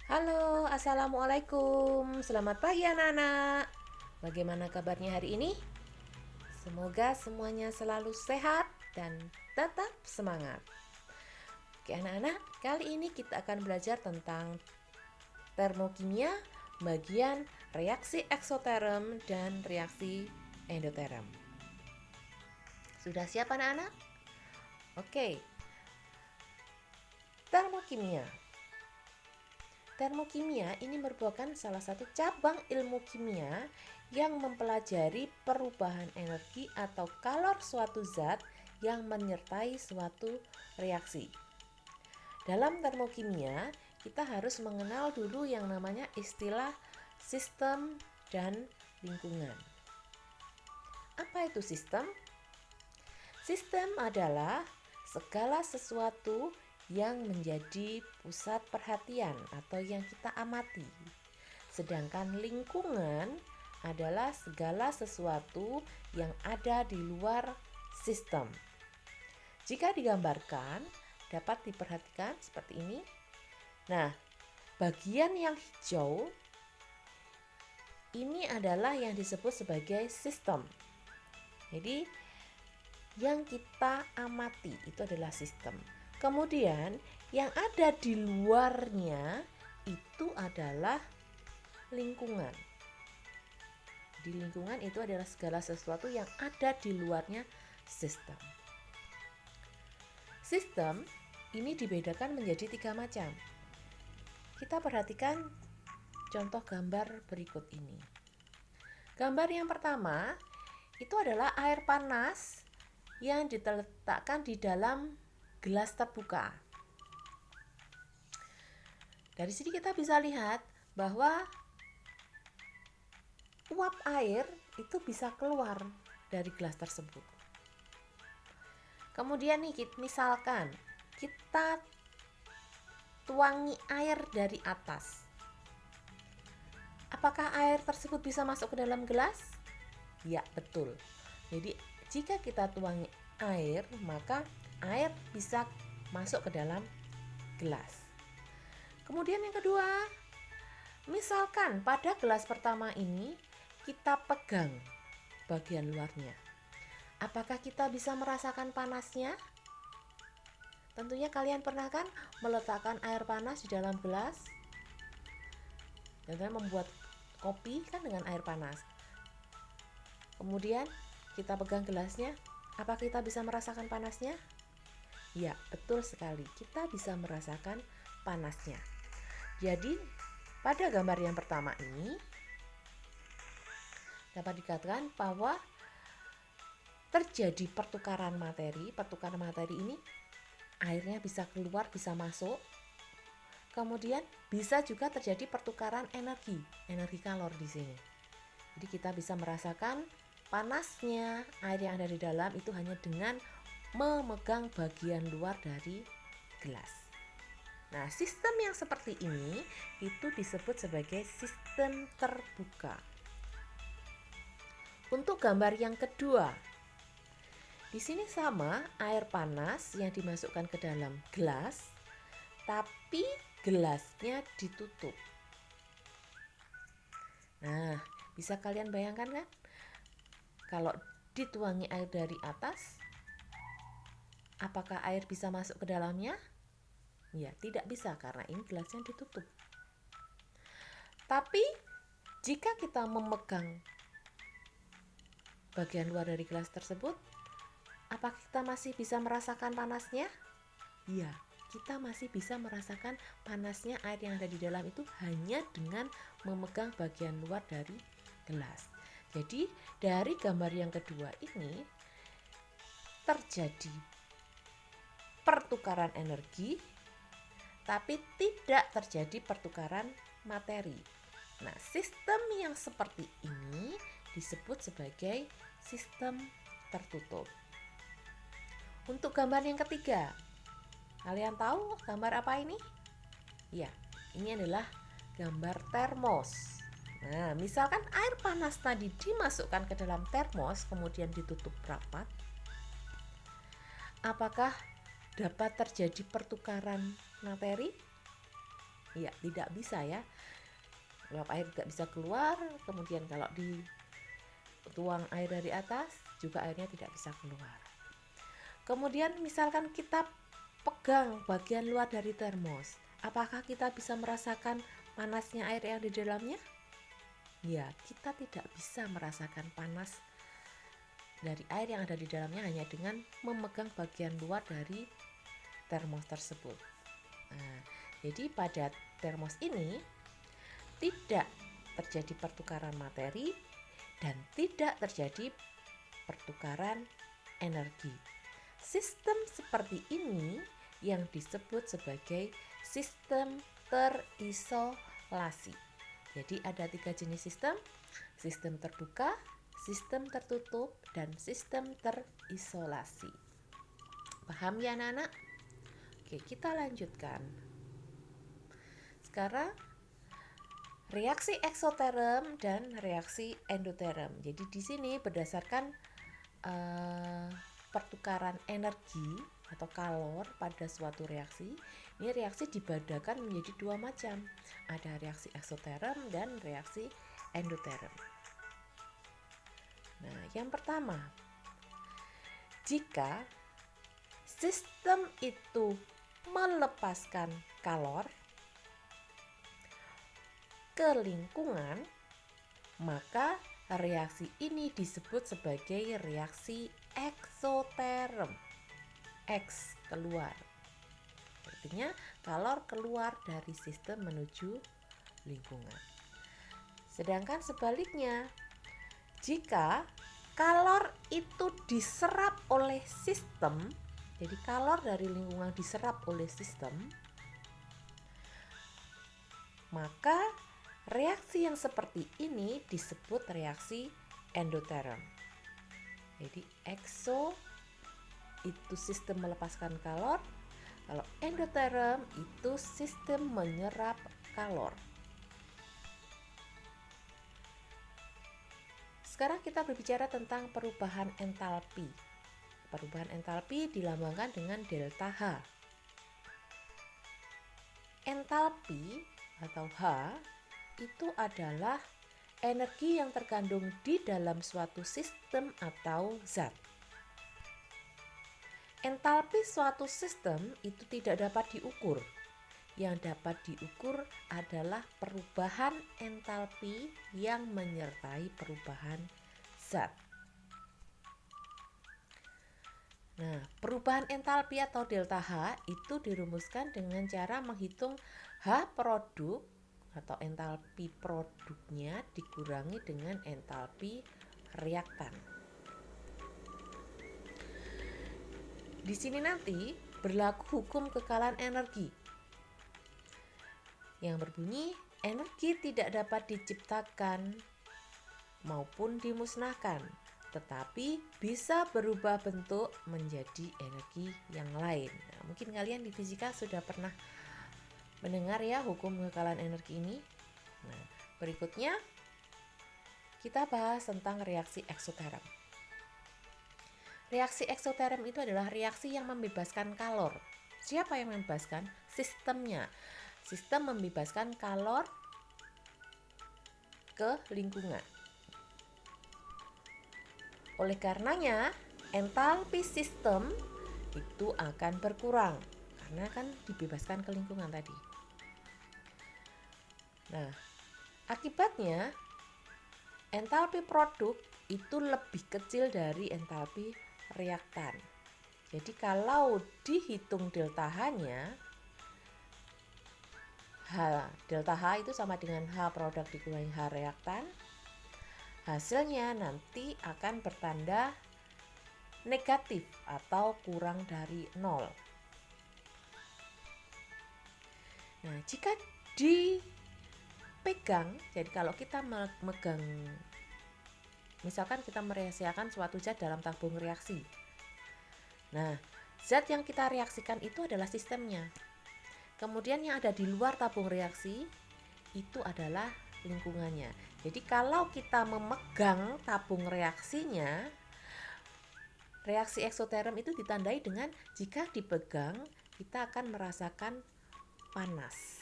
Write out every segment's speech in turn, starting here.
Halo, assalamualaikum. Selamat pagi anak-anak. Bagaimana kabarnya hari ini? Semoga semuanya selalu sehat dan tetap semangat. Oke anak-anak, kali ini kita akan belajar tentang termokimia, bagian reaksi eksoterm dan reaksi endoterm. Sudah siap anak-anak? Oke. Termokimia. Termokimia ini merupakan salah satu cabang ilmu kimia yang mempelajari perubahan energi atau kalor suatu zat yang menyertai suatu reaksi. Dalam termokimia, kita harus mengenal dulu yang namanya istilah sistem dan lingkungan. Apa itu sistem? Sistem adalah segala sesuatu yang menjadi pusat perhatian atau yang kita amati. Sedangkan lingkungan adalah segala sesuatu yang ada di luar sistem. Jika digambarkan, dapat diperhatikan seperti ini. Nah, bagian yang hijau ini adalah yang disebut sebagai sistem. Jadi, yang kita amati itu adalah sistem. Kemudian yang ada di luarnya itu adalah lingkungan. Di lingkungan itu adalah segala sesuatu yang ada di luarnya sistem. Sistem ini dibedakan menjadi 3 macam. Kita perhatikan contoh gambar berikut ini. Gambar yang pertama itu adalah air panas yang diletakkan di dalam gelas terbuka. Dari sini kita bisa lihat bahwa uap air itu bisa keluar dari gelas tersebut. Kemudian nih, misalkan kita tuangi air dari atas. Apakah air tersebut bisa masuk ke dalam gelas? Ya, betul. Jadi, jika kita tuangi air, maka air bisa masuk ke dalam gelas. Kemudian yang kedua, misalkan pada gelas pertama ini kita pegang bagian luarnya. Apakah kita bisa merasakan panasnya? Tentunya kalian pernah kan meletakkan air panas di dalam gelas? Contohnya membuat kopi kan dengan air panas. Kemudian kita pegang gelasnya, apakah kita bisa merasakan panasnya? Ya, betul sekali. Kita bisa merasakan panasnya. Jadi, pada gambar yang pertama ini dapat dikatakan bahwa terjadi pertukaran materi. Pertukaran materi ini airnya bisa keluar, bisa masuk. Kemudian bisa juga terjadi pertukaran energi kalor di sini. Jadi kita bisa merasakan panasnya air yang ada di dalam itu hanya dengan memegang bagian luar dari gelas. Nah, sistem yang seperti ini itu disebut sebagai sistem terbuka. Untuk gambar yang kedua, di sini sama air panas yang dimasukkan ke dalam gelas, tapi gelasnya ditutup. Nah, bisa kalian bayangkan kan? Kalau dituangi air dari atas, apakah air bisa masuk ke dalamnya? Ya, tidak bisa karena ini gelasnya ditutup. Tapi jika kita memegang bagian luar dari gelas tersebut, apakah kita masih bisa merasakan panasnya? Ya, kita masih bisa merasakan panasnya air yang ada di dalam itu hanya dengan memegang bagian luar dari gelas. Jadi, dari gambar yang kedua ini terjadi pertukaran energi, tapi tidak terjadi pertukaran materi. Nah, sistem yang seperti ini disebut sebagai sistem tertutup. Untuk gambar yang ketiga, kalian tahu gambar apa ini? Ya, ini adalah gambar termos. Nah, misalkan air panas tadi dimasukkan ke dalam termos, kemudian ditutup rapat, apakah dapat terjadi pertukaran materi? Ya, tidak bisa ya. Uap air tidak bisa keluar, kemudian kalau dituang air dari atas juga airnya tidak bisa keluar. Kemudian misalkan kita pegang bagian luar dari termos, apakah kita bisa merasakan panasnya air yang di dalamnya? Ya, kita tidak bisa merasakan panas dari air yang ada di dalamnya hanya dengan memegang bagian luar dari termos tersebut. Nah, jadi pada termos ini tidak terjadi pertukaran materi dan tidak terjadi pertukaran energi. Sistem seperti ini yang disebut sebagai sistem terisolasi. Jadi ada 3 jenis sistem: sistem terbuka, sistem tertutup, dan sistem terisolasi. Paham ya anak-anak? Oke, kita lanjutkan. Sekarang reaksi eksoterm dan reaksi endoterm. Jadi di sini berdasarkan pertukaran energi atau kalor pada suatu reaksi, ini reaksi dibedakan menjadi 2 macam. Ada reaksi eksoterm dan reaksi endoterm. Nah, yang pertama, jika sistem itu melepaskan kalor ke lingkungan, maka reaksi ini disebut sebagai reaksi eksoterm. X keluar. Artinya kalor keluar dari sistem menuju lingkungan. Sedangkan sebaliknya, jika kalor itu diserap oleh sistem, jadi kalor dari lingkungan diserap oleh sistem, maka reaksi yang seperti ini disebut reaksi endoterm. Jadi exo itu sistem melepaskan kalor, kalau endoterm itu sistem menyerap kalor. Sekarang kita berbicara tentang perubahan entalpi. Perubahan entalpi dilambangkan dengan delta H. Entalpi atau H itu adalah energi yang terkandung di dalam suatu sistem atau zat. Entalpi suatu sistem itu tidak dapat diukur. Yang dapat diukur adalah perubahan entalpi yang menyertai perubahan zat. Nah, perubahan entalpi atau delta H itu dirumuskan dengan cara menghitung H produk atau entalpi produknya dikurangi dengan entalpi reaktan. Di sini nanti berlaku hukum kekalan energi yang berbunyi energi tidak dapat diciptakan maupun dimusnahkan, tetapi bisa berubah bentuk menjadi energi yang lain. Nah, mungkin kalian di fisika sudah pernah mendengar ya hukum kekekalan energi ini. Nah, berikutnya kita bahas tentang reaksi eksoterm. Reaksi eksoterm itu adalah reaksi yang membebaskan kalor. Siapa yang membebaskan? Sistemnya. Sistem membebaskan kalor ke lingkungan. Oleh karenanya, entalpi sistem itu akan berkurang karena kan dibebaskan ke lingkungan tadi. Nah, akibatnya entalpi produk itu lebih kecil dari entalpi reaktan. Jadi kalau dihitung delta H-nya, delta H itu sama dengan H produk dikurangi H reaktan. Hasilnya nanti akan bertanda negatif atau kurang dari 0. Nah, jika dipegang, jadi kalau kita memegang, misalkan kita mereaksikan suatu zat dalam tabung reaksi. Nah, zat yang kita reaksikan itu adalah sistemnya. Kemudian yang ada di luar tabung reaksi itu adalah lingkungannya. Jadi kalau kita memegang tabung reaksinya, reaksi eksoterm itu ditandai dengan jika dipegang kita akan merasakan panas.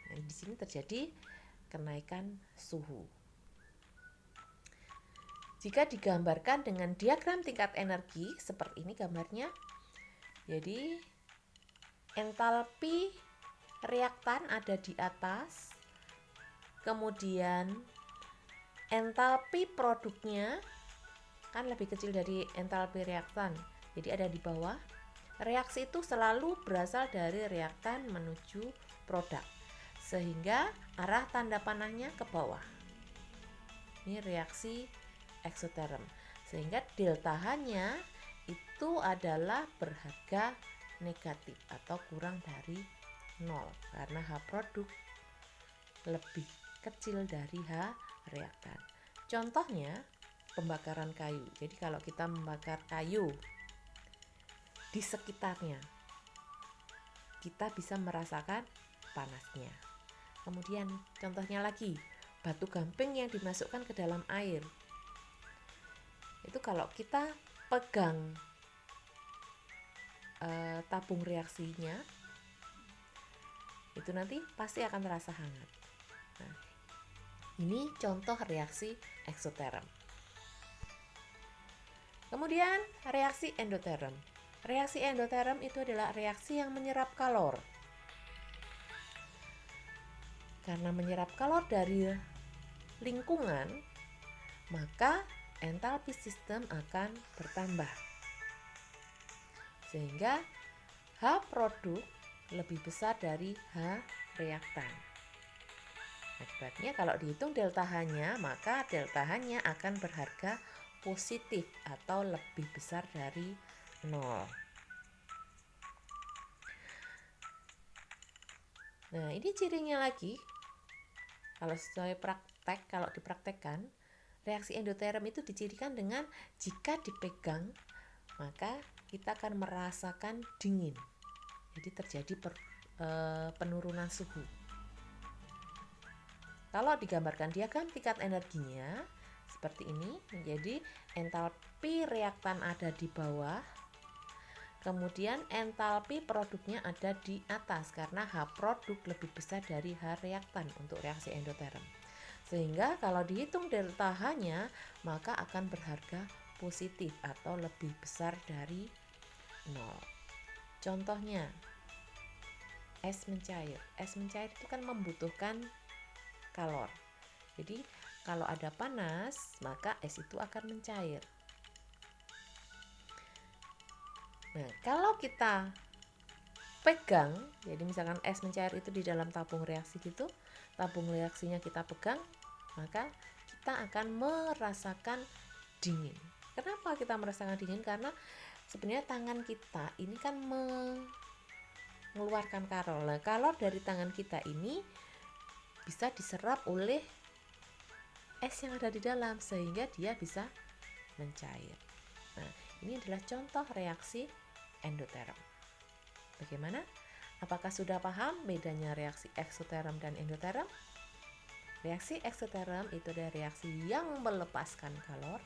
Nah, di sini terjadi kenaikan suhu. Jika digambarkan dengan diagram tingkat energi seperti ini gambarnya, jadi entalpi reaktan ada di atas, kemudian entalpi produknya kan lebih kecil dari entalpi reaktan, jadi ada di bawah. Reaksi itu selalu berasal dari reaktan menuju produk, sehingga arah tanda panahnya ke bawah. Ini reaksi eksoterm, sehingga delta H-nya itu adalah berharga negatif atau kurang dari 0 karena H produk lebih kecil dari H reaktan. Contohnya pembakaran kayu. Jadi kalau kita membakar kayu di sekitarnya, kita bisa merasakan panasnya. Kemudian contohnya lagi, batu gamping yang dimasukkan ke dalam air. Itu kalau kita pegang tabung reaksinya, itu nanti pasti akan terasa hangat. Nah, ini contoh reaksi eksoterm. Kemudian reaksi endoterm. Reaksi endoterm itu adalah reaksi yang menyerap kalor. Karena menyerap kalor dari lingkungan, maka entalpi sistem akan bertambah, sehingga H produk lebih besar dari H reaktan. Akibatnya kalau dihitung delta H-nya, maka delta H-nya akan berharga positif atau lebih besar dari 0. Nah, ini cirinya lagi. Kalau sesuai praktek, kalau dipraktekkan, reaksi endoterm itu dicirikan dengan jika dipegang, maka kita akan merasakan dingin. Jadi terjadi penurunan suhu. Kalau digambarkan diagram tingkat energinya seperti ini, menjadi entalpi reaktan ada di bawah, kemudian entalpi produknya ada di atas karena H produk lebih besar dari H reaktan untuk reaksi endoterm. Sehingga kalau dihitung delta H-nya, maka akan berharga positif atau lebih besar dari 0. Contohnya, es mencair. Es mencair itu kan membutuhkan kalor. Jadi kalau ada panas, maka es itu akan mencair. Nah, kalau kita pegang, jadi misalkan es mencair itu di dalam tabung reaksi gitu, tabung reaksinya kita pegang, maka kita akan merasakan dingin. Kenapa kita merasakan dingin? Karena sebenarnya tangan kita ini kan mengeluarkan kalor. Nah, kalor dari tangan kita ini bisa diserap oleh es yang ada di dalam sehingga dia bisa mencair. Nah, ini adalah contoh reaksi endoterm. Bagaimana? Apakah sudah paham bedanya reaksi eksoterm dan endoterm? Reaksi eksoterm itu adalah reaksi yang melepaskan kalor.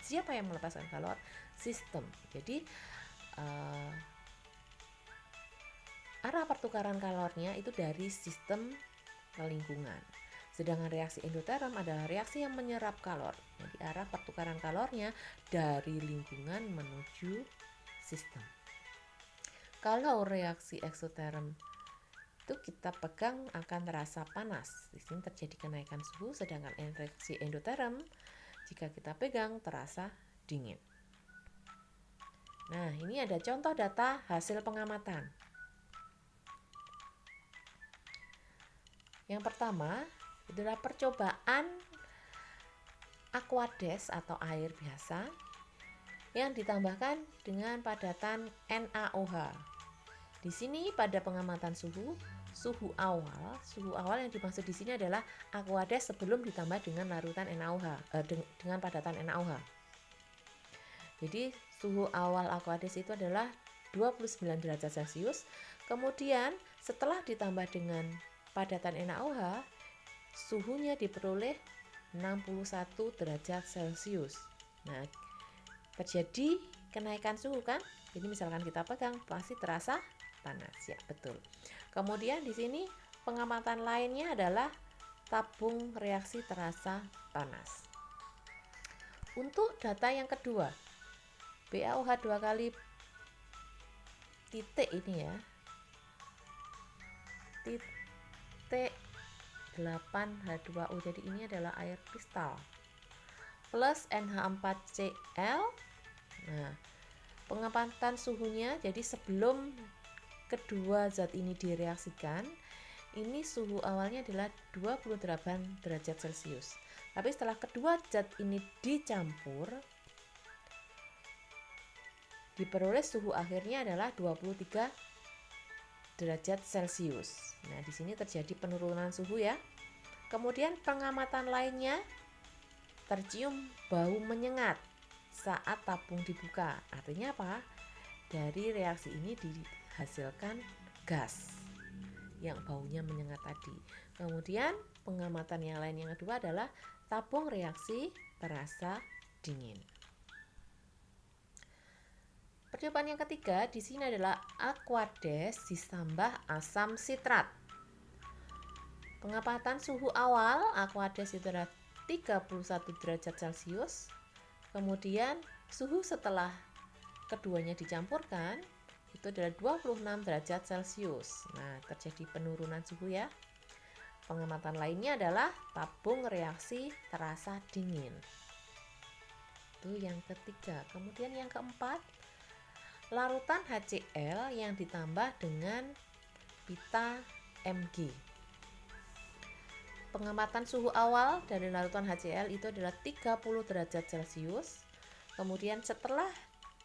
Siapa yang melepaskan kalor? Sistem. Jadi arah pertukaran kalornya itu dari sistem ke lingkungan. Sedangkan reaksi endoterm adalah reaksi yang menyerap kalor. Jadi arah pertukaran kalornya dari lingkungan menuju sistem. Kalau reaksi eksoterm itu kita pegang akan terasa panas. Di sini terjadi kenaikan suhu, sedangkan reaksi endoterm jika kita pegang terasa dingin. Nah, ini ada contoh data hasil pengamatan. Yang pertama adalah percobaan aquades atau air biasa yang ditambahkan dengan padatan NaOH. Di sini pada pengamatan suhu awal yang dimaksud di sini adalah aquades sebelum ditambah dengan larutan NaOH, dengan padatan NaOH. Jadi suhu awal aquades itu adalah 29 derajat Celcius. Kemudian setelah ditambah dengan padatan NaOH, suhunya diperoleh 61 derajat Celcius. Nah, terjadi kenaikan suhu kan? Jadi misalkan kita pegang pasti terasa panas, ya betul. Kemudian di sini pengamatan lainnya adalah tabung reaksi terasa panas. Untuk data yang kedua, BaOH 2 kali titik ini ya, titik 8H2O, jadi ini adalah air kristal plus NH4Cl. Nah, pengamatan suhunya, jadi sebelum kedua zat ini direaksikan, ini suhu awalnya adalah 28 derajat Celcius. Tapi setelah kedua zat ini dicampur, diperoleh suhu akhirnya adalah 23 derajat Celcius. Nah, di sini terjadi penurunan suhu ya. Kemudian pengamatan lainnya, tercium bau menyengat saat tabung dibuka. Artinya apa? Dari reaksi ini dihasilkan gas yang baunya menyengat tadi. Kemudian pengamatan yang lain yang kedua adalah tabung reaksi terasa dingin. Percobaan yang ketiga di sini adalah Aquades ditambah asam sitrat. Pengamatan suhu awal Aquades itu adalah 31 derajat Celcius. Kemudian suhu setelah keduanya dicampurkan itu adalah 26 derajat Celcius. Nah, terjadi penurunan suhu ya. Pengamatan lainnya adalah tabung reaksi terasa dingin. Itu yang ketiga. Kemudian yang keempat, larutan HCl yang ditambah dengan pita Mg. Pengamatan suhu awal dari larutan HCl itu adalah 30 derajat Celcius. Kemudian setelah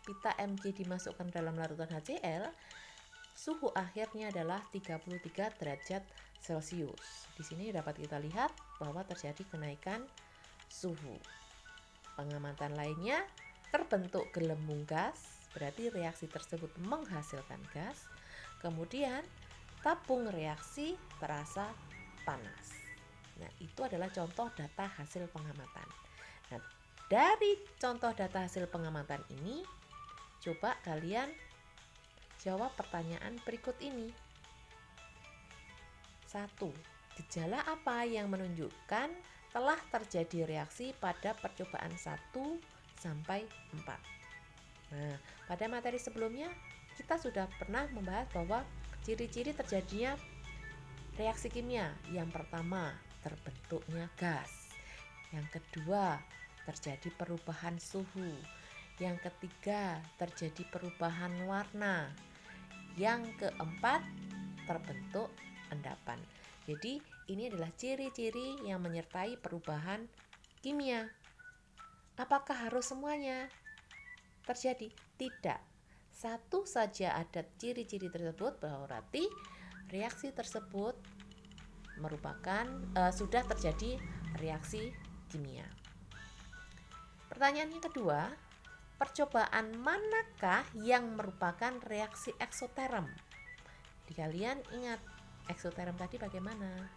pita Mg dimasukkan dalam larutan HCl, suhu akhirnya adalah 33 derajat Celcius. Di sini dapat kita lihat bahwa terjadi kenaikan suhu. Pengamatan lainnya, terbentuk gelembung gas, berarti reaksi tersebut menghasilkan gas. Kemudian tabung reaksi terasa panas. Nah, itu adalah contoh data hasil pengamatan. Nah, dari contoh data hasil pengamatan ini, coba kalian jawab pertanyaan berikut ini. 1. Gejala apa yang menunjukkan telah terjadi reaksi pada percobaan 1 sampai 4? Nah, pada materi sebelumnya kita sudah pernah membahas bahwa ciri-ciri terjadinya reaksi kimia. Yang pertama, terbentuknya gas. Yang kedua, terjadi perubahan suhu. Yang ketiga, terjadi perubahan warna. Yang keempat, terbentuk endapan. Jadi, ini adalah ciri-ciri yang menyertai perubahan kimia. Apakah harus semuanya terjadi? Tidak. Satu saja ada ciri-ciri tersebut berarti reaksi tersebut merupakan sudah terjadi reaksi kimia. Pertanyaan yang kedua, percobaan manakah yang merupakan reaksi eksoterm? Kalian ingat eksoterm tadi bagaimana?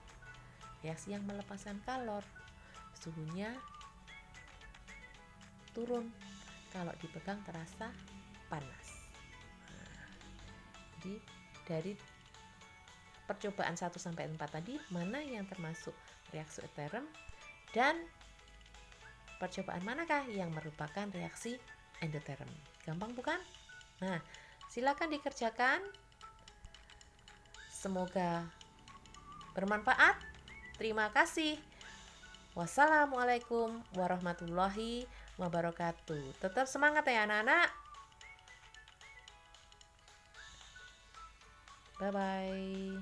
Reaksi yang melepaskan kalor, suhunya turun, kalau dipegang terasa panas. Nah, jadi dari percobaan 1 sampai 4 tadi, mana yang termasuk reaksi eksoterm dan percobaan manakah yang merupakan reaksi endoterm? Gampang bukan? Nah, silakan dikerjakan. Semoga bermanfaat. Terima kasih. Wassalamualaikum warahmatullahi wabarakatuh. Tetap semangat ya anak-anak. Bye-bye.